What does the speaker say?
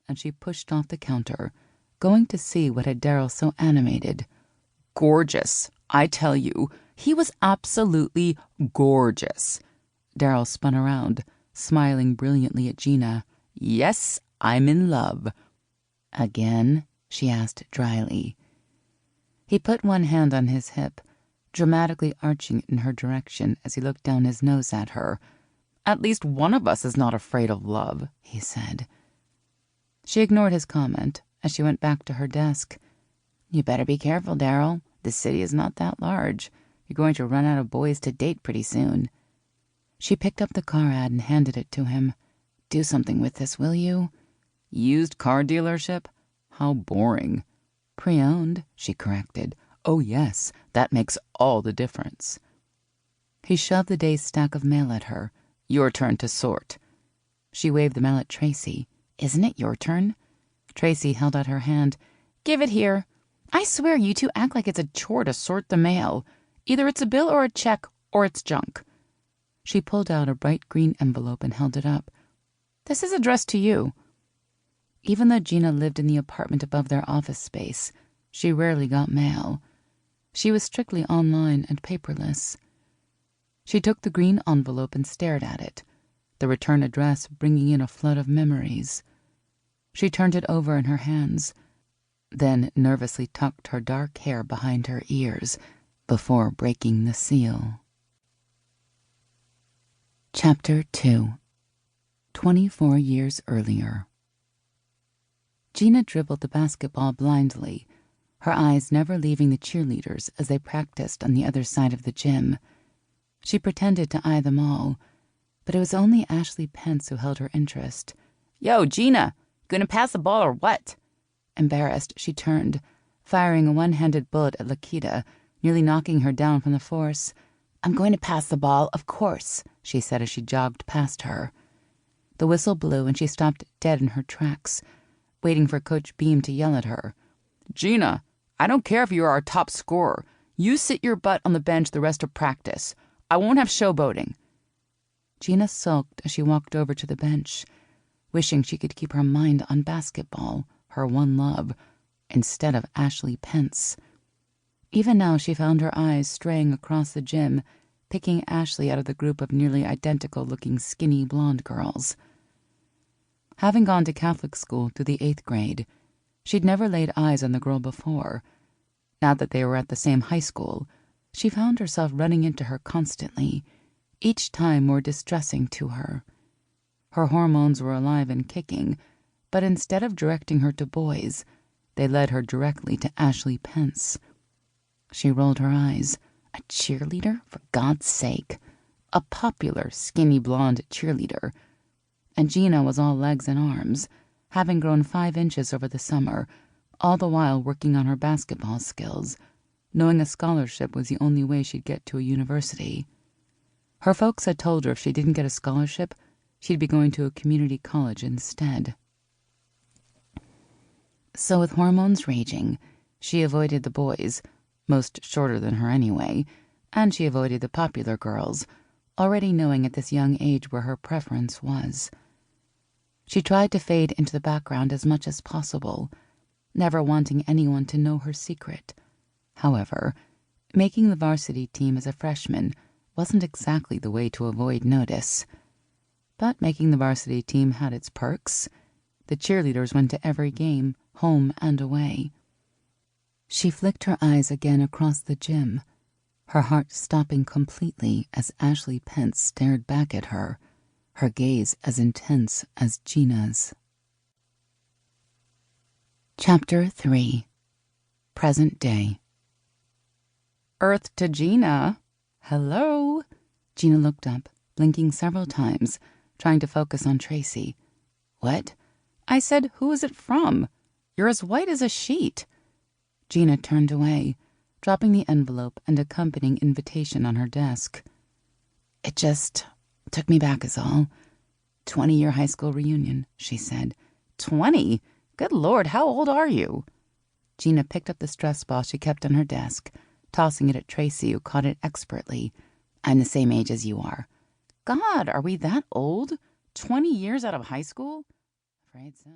and she pushed off the counter, going to see what had Daryl so animated. Gorgeous, I tell you. He was absolutely gorgeous. Daryl spun around, smiling brilliantly at Gina. Yes, I'm in love. Again? She asked dryly. He put one hand on his hip, dramatically arching it in her direction as he looked down his nose at her. At least one of us is not afraid of love, he said. She ignored his comment as she went back to her desk. You better be careful, Daryl. This city is not that large. You're going to run out of boys to date pretty soon. She picked up the car ad and handed it to him. Do something with this, will you? Used car dealership? How boring. Pre-owned, she corrected. Oh, yes, that makes all the difference. He shoved the day's stack of mail at her. Your turn to sort. She waved the mail at Tracy. Isn't it your turn? Tracy held out her hand. Give it here. I swear you two act like it's a chore to sort the mail. Either it's a bill or a check, or it's junk. She pulled out a bright green envelope and held it up. This is addressed to you. Even though Gina lived in the apartment above their office space, she rarely got mail. She was strictly online and paperless. She took the green envelope and stared at it, the return address bringing in a flood of memories. She turned it over in her hands, then nervously tucked her dark hair behind her ears before breaking the seal. Chapter 2. 24 years earlier. Gina dribbled the basketball blindly, her eyes never leaving the cheerleaders as they practiced on the other side of the gym. She pretended to eye them all, but it was only Ashleigh Pence who held her interest. Yo, Gina, gonna pass the ball or what? Embarrassed, she turned, firing a one-handed bullet at Lakita, nearly knocking her down from the force. I'm going to pass the ball, of course, she said as she jogged past her. The whistle blew and she stopped dead in her tracks, waiting for Coach Beam to yell at her. Gina, I don't care if you're our top scorer. You sit your butt on the bench the rest of practice. I won't have showboating. Gina sulked as she walked over to the bench, wishing she could keep her mind on basketball, her one love, instead of Ashleigh Pence. Even now she found her eyes straying across the gym, picking Ashleigh out of the group of nearly identical-looking skinny blonde girls. Having gone to Catholic school through the 8th grade, she'd never laid eyes on the girl before. Now that they were at the same high school, she found herself running into her constantly, each time more distressing to her. Her hormones were alive and kicking, but instead of directing her to boys, they led her directly to Ashleigh Pence. She rolled her eyes. A cheerleader, for God's sake. A popular, skinny blonde cheerleader. And Gina was all legs and arms, having grown 5 inches over the summer, all the while working on her basketball skills, knowing a scholarship was the only way she'd get to a university. Her folks had told her if she didn't get a scholarship, she'd be going to a community college instead. So with hormones raging, she avoided the boys, most shorter than her anyway, and she avoided the popular girls, already knowing at this young age where her preference was. She tried to fade into the background as much as possible, never wanting anyone to know her secret. However, making the varsity team as a freshman wasn't exactly the way to avoid notice. But making the varsity team had its perks. The cheerleaders went to every game, home and away. She flicked her eyes again across the gym, her heart stopping completely as Ashleigh Pence stared back at her gaze as intense as Gina's. Chapter 3. Present Day. Earth to Gina. Hello? Gina looked up, blinking several times, trying to focus on Tracy. What? I said, who is it from? You're as white as a sheet. Gina turned away, dropping the envelope and accompanying invitation on her desk. It just took me back is all. 20-year high school reunion, she said. 20? Good Lord, how old are you? Gina picked up the stress ball she kept on her desk, tossing it at Tracy, who caught it expertly. I'm the same age as you are. God, are we that old? 20 years out of high school? Afraid so.